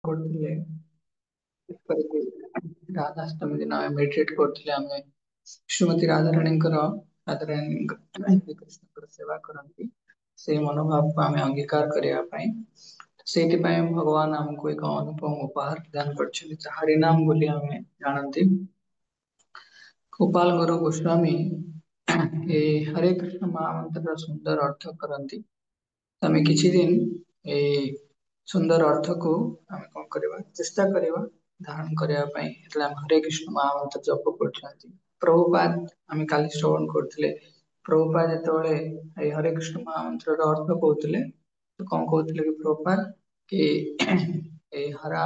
କରୁଥିଲେ ଏପରିକି ରାଧାଷ୍ଟମୀ ଦିନ ଆମେ ମେଡିଟେଟ୍ କରୁଥିଲେ ଆମେ ଶ୍ରୀମତୀ ରାଧାରାଣୀଙ୍କର ସେବା କରନ୍ତି ସେଇ ମନୋଭାବକୁ ଆମେ ଅଙ୍ଗୀକାର କରିବା ପାଇଁ ସେଇଥିପାଇଁ ଭଗବାନ ଆମକୁ ଏକ ଅନୁପମ ଉପହାର ପ୍ରଦାନ କରିଛନ୍ତି ଯାହାରି ନାମ ବୋଲି ଆମେ ଜାଣନ୍ତି ଗୋପାଳ ଗୁରୁ ଗୋସ୍ୱାମୀ ଏ ହରେ କୃଷ୍ଣ ମହାମନ୍ତ୍ରର ସୁନ୍ଦର ଅର୍ଥ କରନ୍ତି ଆମେ କିଛି ଦିନ ଏଇ ସୁନ୍ଦର ଅର୍ଥକୁ ଆମେ କଣ କରିବା ଚେଷ୍ଟା କରିବା ଧାରଣ କରିବା ପାଇଁ ଯେତେବେଳେ ଆମେ ହରେ କୃଷ୍ଣ ମହାମନ୍ତ୍ର ଜପ କରୁଛନ୍ତି ପ୍ରଭୁପାଦ ଆମେ କାଲି ଶ୍ରବଣ କରୁଥିଲେ ପ୍ରଭୁପାଦ ଯେତେବେଳେ ଏଇ ହରେ କୃଷ୍ଣ ମହାମନ୍ତ୍ରର ଅର୍ଥ କହୁଥିଲେ ତ କଣ କହୁଥିଲେ କି ପ୍ରଭୁପାଦ କି ଏଇ ହରା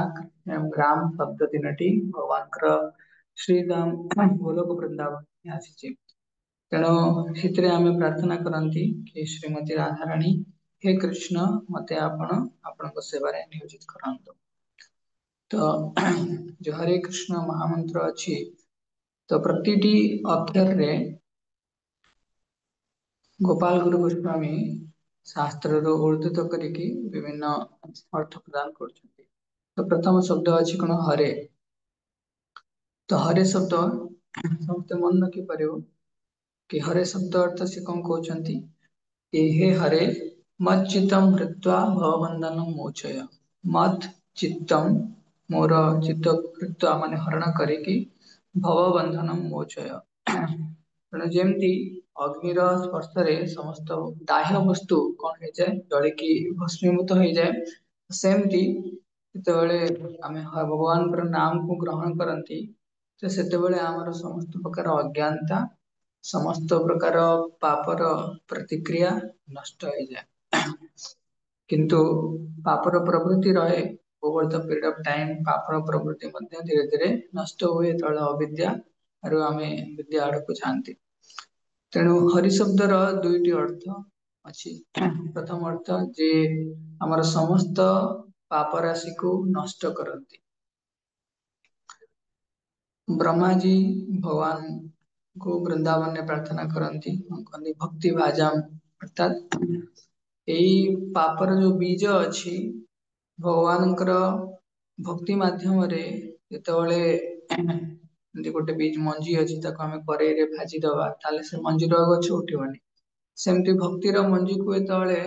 ଗ୍ରାମ ଶବ୍ଦ ତିନୋଟି ଭଗବାନଙ୍କର ଶ୍ରୀରାମ ଗୋଲକ ବୃନ୍ଦାବନ ଆସିଛି ତେଣୁ ସେଥିରେ ଆମେ ପ୍ରାର୍ଥନା କରନ୍ତି କି ଶ୍ରୀମତୀ ରାଧାରାଣୀ ହେ କୃଷ୍ଣ ମତେ ଆପଣ ଆପଣଙ୍କ ସେବାରେ ନିୟୋଜିତ କରନ୍ତୁ ତ ଯୋଉ ହରେ କୃଷ୍ଣ ମହାମନ୍ତ୍ର ଅଛି ତ ପ୍ରତିଟି ଅକ୍ଷରରେ ଗୋପାଳ ଗୁରୁ ଗୋସ୍ୱାମୀ ଶାସ୍ତ୍ରରୁ ଉଦ୍ଧୃତ କରିକି ବିଭିନ୍ନ ଅର୍ଥ ପ୍ରଦାନ କରୁଛନ୍ତି ତ ପ୍ରଥମ ଶବ୍ଦ ଅଛି କଣ ହରେ ତ ହରେ ଶବ୍ଦ ସମସ୍ତେ ମନେ ରଖିପାରିବ କି ହରେ ଶବ୍ଦ ଅର୍ଥ ସେ କଣ କହୁଛନ୍ତି ଏ ହେ ହରେ ମତ୍ ଚିତ୍ତମ ହୃତ୍ୱା ଭବବନ୍ଧନ ମୋଚୟ ମତ୍ ଚିତ୍ତମ ମୋର ଚିତ୍ତ ହୃତ୍ୱା ମାନେ ହରଣ କରିକି ଭବବନ୍ଧନ ମୋଚୟ ତେଣୁ ଯେମିତି ଅଗ୍ନିର ସ୍ପର୍ଶରେ ସମସ୍ତ ଦାହ୍ୟ ବସ୍ତୁ କଣ ହେଇଯାଏ ଜଳିକି ଭସ୍ମୀଭୂତ ହେଇଯାଏ ସେମିତି ଯେତେବେଳେ ଆମେ ଭଗବାନଙ୍କର ନାମକୁ ଗ୍ରହଣ କରନ୍ତି ତ ସେତେବେଳେ ଆମର ସମସ୍ତ ପ୍ରକାର ଅଜ୍ଞାନତା ସମସ୍ତ ପ୍ରକାର ପାପର ପ୍ରତିକ୍ରିୟା ନଷ୍ଟ ହେଇଯାଏ କିନ୍ତୁ ପାପର ପ୍ରଭୃତି ରହେ over the period of time ପାପର ପ୍ରଭୃତି ମଧ୍ୟ ଧୀରେ ଧୀରେ ନଷ୍ଟ ହୁଏ ଯେତେବେଳେ ଅବିଦ୍ୟା ରୁ ଆମେ ବିଦ୍ୟା ଆଡକୁ ଯାଆନ୍ତି ତେଣୁ ହରି ଶବ୍ଦର ଦୁଇଟି ଅର୍ଥ ଅଛି ପ୍ରଥମ ଅର୍ଥ ଯେ ଆମର ସମସ୍ତ ପାପ ରାଶିକୁ ନଷ୍ଟ କରନ୍ତି ବ୍ରହ୍ମାଜୀ ଭଗବାନ କୁ ବୃନ୍ଦାବନରେ ପ୍ରାର୍ଥନା କରନ୍ତି ଭକ୍ତି ଭାଜାମ ଅର୍ଥାତ ଏଇ ପାପର ଯୋଉ ବୀଜ ଅଛି ଭଗବାନଙ୍କର ଭକ୍ତି ମାଧ୍ୟମରେ ଯେତେବେଳେ ଏମିତି ଗୋଟେ ମଞ୍ଜି ଅଛି ତାକୁ ଆମେ କରେଇରେ ଭାଜି ଦବା ତାହେଲେ ସେ ମଞ୍ଜିର ଗଛ ଉଠିବନି ସେମିତି ଭକ୍ତିର ମଞ୍ଜିକୁ ଯେତେବେଳେ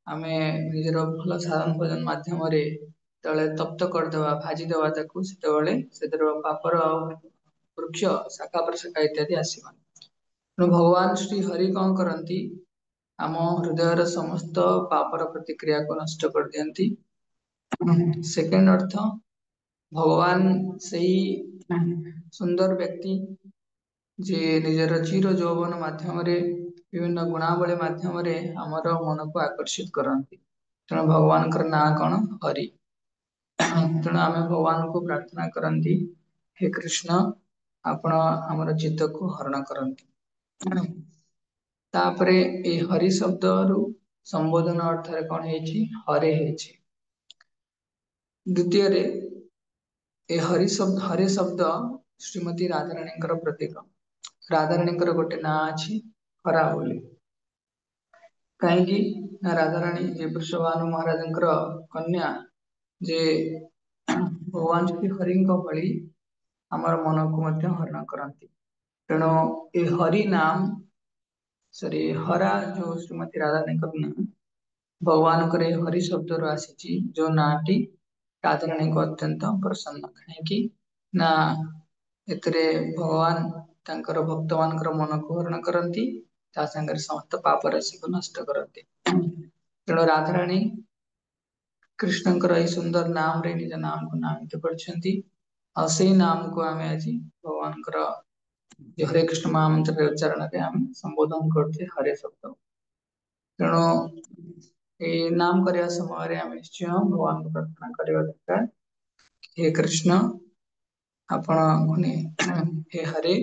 ଆମେ ନିଜର ଭଲ ସାଧନ ଭଜନ ମାଧ୍ୟମରେ ଯେତେବେଳେ ତପ୍ତ କରିଦବା ଭାଜିଦବା ତାକୁ ସେତେବେଳେ ସେଥିର ପାପର ବୃକ୍ଷ ଶାଖା ପ୍ରଶାଖା ଇତ୍ୟାଦି ଆସିବନି ତେଣୁ ଭଗବାନ ଶ୍ରୀ ହରି କଣ କରନ୍ତି ଆମ ହୃଦୟର ସମସ୍ତ ପାପର ପ୍ରତିକ୍ରିୟାକୁ ନଷ୍ଟ କରିଦିଅନ୍ତି ସେକେଣ୍ଡ ଅର୍ଥ ଭଗବାନ ସେଇ ସୁନ୍ଦର ବ୍ୟକ୍ତି ଯିଏ ନିଜର ଚିର ଯୌବନ ମାଧ୍ୟମରେ ବିଭିନ୍ନ ଗୁଣାବଳୀ ମାଧ୍ୟମରେ ଆମର ମନକୁ ଆକର୍ଷିତ କରନ୍ତି ତେଣୁ ଭଗବାନଙ୍କର ନାଁ କଣ ହରି ତେଣୁ ଆମେ ଭଗବାନଙ୍କୁ ପ୍ରାର୍ଥନା କରନ୍ତି ହେ କୃଷ୍ଣ ଆପଣ ଆମର ଚିତ୍ତକୁ ହରଣ କରନ୍ତି ତାପରେ ଏଇ ହରି ଶବ୍ଦରୁ ସମ୍ବୋଧନ ଅର୍ଥରେ କଣ ହେଇଛି ହରେ ହେଇଛି ଦ୍ଵିତୀୟରେ ଏ ହରି ଶବ୍ଦ ଶ୍ରୀମତୀ ରାଧାରାଣୀଙ୍କର ପ୍ରତୀକ ରାଧାରାଣୀଙ୍କର ଗୋଟେ ନାଁ ଅଛି ହରା ବୋଲି କାହିଁକି ନା ରାଧାରାଣୀ ଯେ ବୃଷଭାନୁ ମହାରାଜଙ୍କର କନ୍ୟା ଯେ ଭଗବାନ ଶ୍ରୀ ହରିଙ୍କ ଭଳି ଆମର ମନକୁ ମଧ୍ୟ ହରଣ କରନ୍ତି ତେଣୁ ଏ ହରି ନାମ ସରି ହରା ଯୋଉ ଶ୍ରୀମତୀ ରାଧାରାଣୀଙ୍କର ନାଁ ଭଗବାନଙ୍କର ଏ ହରି ଶବ୍ଦରୁ ଆସିଛି ଯୋଉ ନାଁଟି ରାଧାରାଣୀଙ୍କୁ ଅତ୍ୟନ୍ତ ପ୍ରସନ୍ନ କାହିଁକି ନା ଏଥିରେ ଭଗବାନ ତାଙ୍କର ଭକ୍ତ ମାନଙ୍କର ମନକୁ ହରଣ କରନ୍ତି ତା ସାଙ୍ଗରେ ସମସ୍ତ ପାପ ରାଶିକୁ ନଷ୍ଟ କରନ୍ତି ତେଣୁ ରାଧାରାଣୀ କୃଷ୍ଣଙ୍କର ଏଇ ସୁନ୍ଦର ନାମରେ ନିଜ ନାମକୁ ନାମିତ କରିଛନ୍ତି ଆଉ ସେଇ ନାମକୁ ଆମେ ଆଜି ଭଗବାନଙ୍କର ହରେ କୃଷ୍ଣ ମହାମନ୍ତ୍ରରେ ଉଚ୍ଚାରଣରେ ଆମେ ସମ୍ବୋଧନ କରୁଛେ ହରେ ଶବ୍ଦ ତେଣୁ ଏଇ ନାମ କରିବା ସମୟରେ ଆମେ ନିଶ୍ଚୟ ଭଗବାନଙ୍କୁ ପ୍ରାର୍ଥନା କରିବା ଦରକାର ହେ କୃଷ୍ଣ ଆପଣ ହେ ହରେ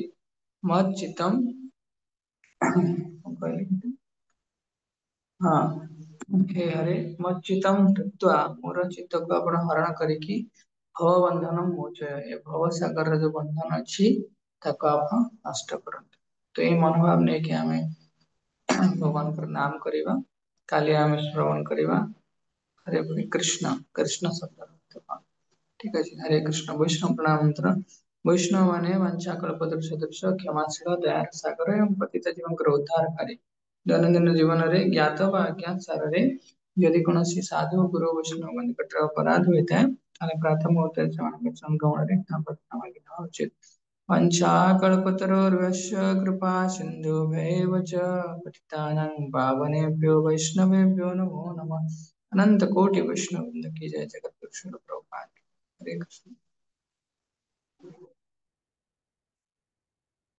ମତ୍ ଚିତ୍ତମ କହିଲେ ହଁ ହେ ହରେ ମତ୍ ଚିତ୍ତମ ହୃତ୍ୱା ମୋର ଚିତ୍ତକୁ ଆପଣ ହରଣ କରିକି ଭବ ବନ୍ଧନ ମୋଚୟ ଏ ଭବ ସାଗରର ଯୋଉ ବନ୍ଧନ ଅଛି ତାକୁ ଆପଣ ନଷ୍ଟ କରନ୍ତୁ ତ ଏଇ ମନୋଭାବ ନେଇକି ଆମେ ଭଗବାନଙ୍କର ନାମ କରିବା କାଲି ଆମେ ଶ୍ରବଣ କରିବା ହରେ କୃଷ୍ଣ କୃଷ୍ଣ ଶବ୍ଦ ଠିକ ଅଛି। ହରେ କୃଷ୍ଣ। ବୈଷ୍ଣବ ପ୍ରଣାମ ମନ୍ତ୍ର। ବୈଷ୍ଣବ ମାନେ ବାଞ୍ଛା କଳ୍ପତରୁ ସଦୃଶ କ୍ଷମାଶୀଳ ଦୟାର ସାଗର ଏବଂ ପତିତ ଜୀବଙ୍କର ଉଦ୍ଧାରକାରୀ। ଦୈନନ୍ଦିନ ଜୀବନରେ ଜ୍ଞାତ ବା ଅଜ୍ଞାତ ସାରରେ ଯଦି କୌଣସି ସାଧୁ ଗୁରୁ ବୈଷ୍ଣବ ନିକଟରେ ଅପରାଧ ହୋଇଥାଏ ତାହେଲେ ପ୍ରଥମ ମୁହୂର୍ତ୍ତରେ ସେମାନଙ୍କ ସଂଗମନରେ କ୍ଷମା ପ୍ରାର୍ଥନା ମାଗିନେବା ଉଚିତ। वंशाकल्पतरुर्भ्यश्च कृपा सिन्धुभ्यैव च पतितानां पावनेभ्यो वैष्णवेभ्यो नमो नमः। अनंत कोटि वैष्णव वृंद की जय। जगत गुरु श्रील प्रभुपाद की। हरे कृष्ण।